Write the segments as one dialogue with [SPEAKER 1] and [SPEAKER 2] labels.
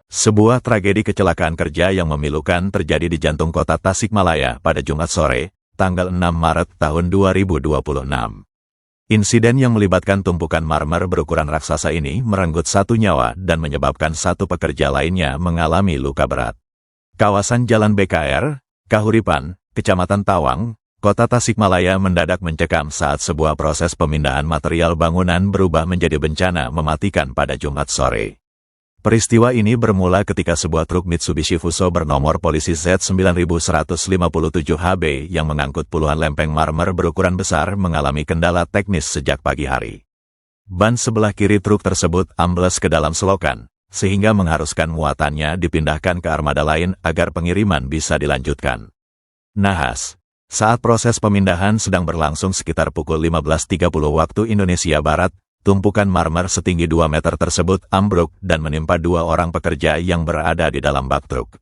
[SPEAKER 1] Sebuah tragedi kecelakaan kerja yang memilukan terjadi di jantung kota Tasikmalaya pada Jumat sore, tanggal 6 Maret tahun 2026. Insiden yang melibatkan tumpukan marmer berukuran raksasa ini merenggut satu nyawa dan menyebabkan satu pekerja lainnya mengalami luka berat. Kawasan Jalan BKR, Kahuripan, Kecamatan Tawang, Kota Tasikmalaya mendadak mencekam saat sebuah proses pemindahan material bangunan berubah menjadi bencana mematikan pada Jumat sore. Peristiwa ini bermula ketika sebuah truk Mitsubishi Fuso bernomor polisi Z9157HB yang mengangkut puluhan lempeng marmer berukuran besar mengalami kendala teknis sejak pagi hari. Ban sebelah kiri truk tersebut ambles ke dalam selokan, sehingga mengharuskan muatannya dipindahkan ke armada lain agar pengiriman bisa dilanjutkan. Nahas, saat proses pemindahan sedang berlangsung sekitar pukul 15.30 waktu Indonesia Barat, tumpukan marmer setinggi 2 meter tersebut ambruk dan menimpa dua orang pekerja yang berada di dalam bak truk.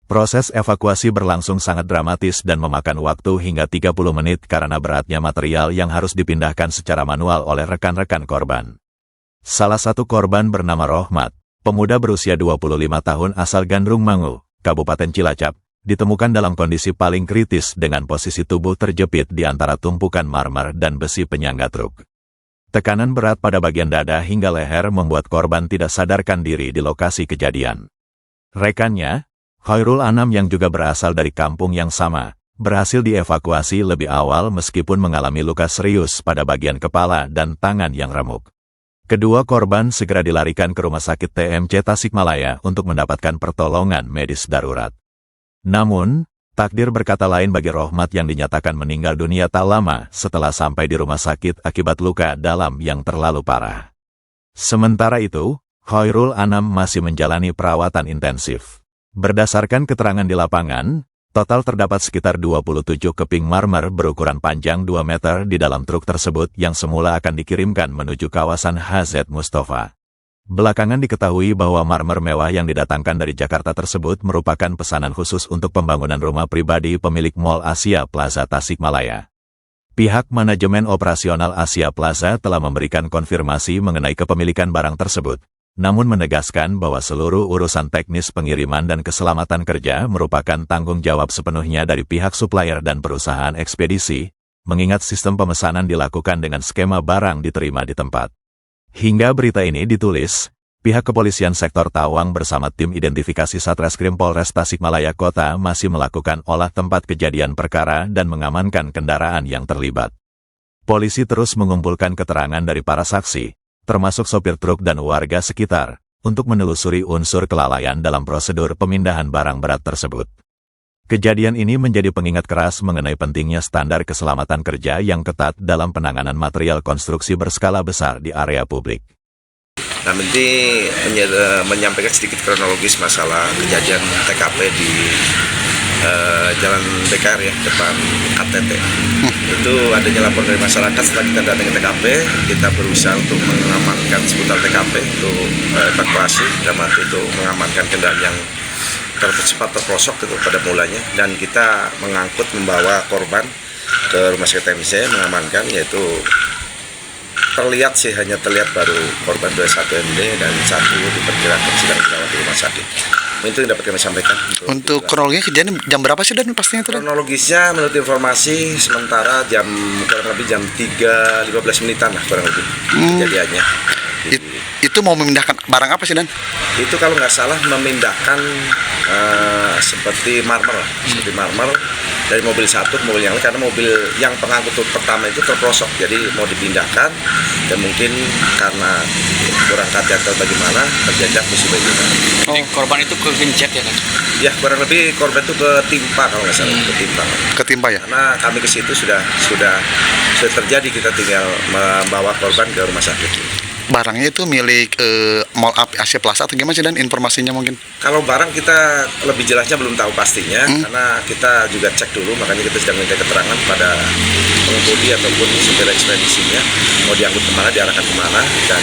[SPEAKER 1] Proses evakuasi berlangsung sangat dramatis dan memakan waktu hingga 30 menit karena beratnya material yang harus dipindahkan secara manual oleh rekan-rekan korban. Salah satu korban bernama Rohmat, pemuda berusia 25 tahun asal Gandrung Mangu, Kabupaten Cilacap, ditemukan dalam kondisi paling kritis dengan posisi tubuh terjepit di antara tumpukan marmer dan besi penyangga truk. Tekanan berat pada bagian dada hingga leher membuat korban tidak sadarkan diri di lokasi kejadian. Rekannya, Khairul Anam yang juga berasal dari kampung yang sama, berhasil dievakuasi lebih awal meskipun mengalami luka serius pada bagian kepala dan tangan yang remuk. Kedua korban segera dilarikan ke Rumah Sakit TMC Tasikmalaya untuk mendapatkan pertolongan medis darurat. Namun, takdir berkata lain bagi Rohmat yang dinyatakan meninggal dunia tak lama setelah sampai di rumah sakit akibat luka dalam yang terlalu parah. Sementara itu, Khairul Anam masih menjalani perawatan intensif. Berdasarkan keterangan di lapangan, total terdapat sekitar 27 keping marmer berukuran panjang 2 meter di dalam truk tersebut yang semula akan dikirimkan menuju kawasan HZ Mustafa. Belakangan diketahui bahwa marmer mewah yang didatangkan dari Jakarta tersebut merupakan pesanan khusus untuk pembangunan rumah pribadi pemilik Mall Asia Plaza Tasikmalaya. Pihak manajemen operasional Asia Plaza telah memberikan konfirmasi mengenai kepemilikan barang tersebut, namun menegaskan bahwa seluruh urusan teknis pengiriman dan keselamatan kerja merupakan tanggung jawab sepenuhnya dari pihak supplier dan perusahaan ekspedisi, mengingat sistem pemesanan dilakukan dengan skema barang diterima di tempat. Hingga berita ini ditulis, pihak kepolisian sektor Tawang bersama tim identifikasi Satreskrim Polres Tasikmalaya Kota masih melakukan olah tempat kejadian perkara dan mengamankan kendaraan yang terlibat. Polisi terus mengumpulkan keterangan dari para saksi, termasuk sopir truk dan warga sekitar, untuk menelusuri unsur kelalaian dalam prosedur pemindahan barang berat tersebut. Kejadian ini menjadi pengingat keras mengenai pentingnya standar keselamatan kerja yang ketat dalam penanganan material konstruksi berskala besar di area publik.
[SPEAKER 2] Nah, nanti menyampaikan sedikit kronologis masalah kejadian TKP di Jalan BKR ya, depan KTT. Itu adanya laporan dari masyarakat. Setelah kita datang ke TKP, kita berusaha untuk mengamankan seputar TKP untuk evakuasi, dan untuk mengamankan kendaraan yang tercepat terprosok itu pada mulanya, dan kita membawa korban ke Rumah Sakit TMC mengamankan, yaitu hanya terlihat baru korban 21 MD dan satu diperkirakan sedang dirawat di rumah sakit. Itu yang dapat kami sampaikan.
[SPEAKER 3] Untuk kronologinya kejadian jam berapa sih dan pastinya itu?
[SPEAKER 2] Kronologisnya menurut informasi sementara kurang lebih jam 3.15 menitan lah kurang lebih kejadiannya.
[SPEAKER 3] Itu mau memindahkan barang apa sih Dan?
[SPEAKER 2] Itu kalau nggak salah memindahkan seperti marmer dari mobil satu ke mobil yang lain, karena mobil yang pengangkut pertama itu terprosok, jadi mau dipindahkan dan mungkin karena kurang hati atau bagaimana terjadi musibah itu.
[SPEAKER 4] Oh, korban itu kegencet ya kan?
[SPEAKER 2] Ya, kurang lebih korban itu ketimpa kalau nggak salah,
[SPEAKER 3] Ketimpa ya?
[SPEAKER 2] Karena kami ke situ sudah terjadi, kita tinggal membawa korban ke rumah sakit.
[SPEAKER 3] Barangnya itu milik Mall Asia Plaza atau gimana sih Dan informasinya mungkin?
[SPEAKER 2] Kalau barang kita lebih jelasnya belum tahu pastinya, karena kita juga cek dulu, makanya kita sedang minta keterangan pada pengemudi ataupun supir ekspedisinya, mau diangkut kemana, diarahkan kemana, dan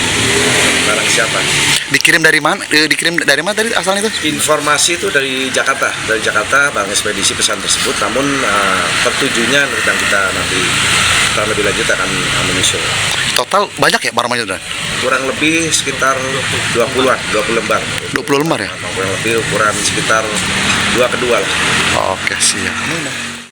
[SPEAKER 2] barang siapa.
[SPEAKER 3] Dikirim dari mana? Tadi asalnya itu?
[SPEAKER 2] Informasi itu dari Jakarta, barang ekspedisi pesan tersebut, namun tertujunya tentang kita nanti lebih lanjut akan menyusul.
[SPEAKER 3] Total banyak ya barangnya Dan?
[SPEAKER 2] kurang lebih sekitar 20-an, 20 lembar.
[SPEAKER 3] 20 lembar ya?
[SPEAKER 2] Kurang lebih ukuran sekitar 2 ke 2 lah.
[SPEAKER 3] Oke, siap.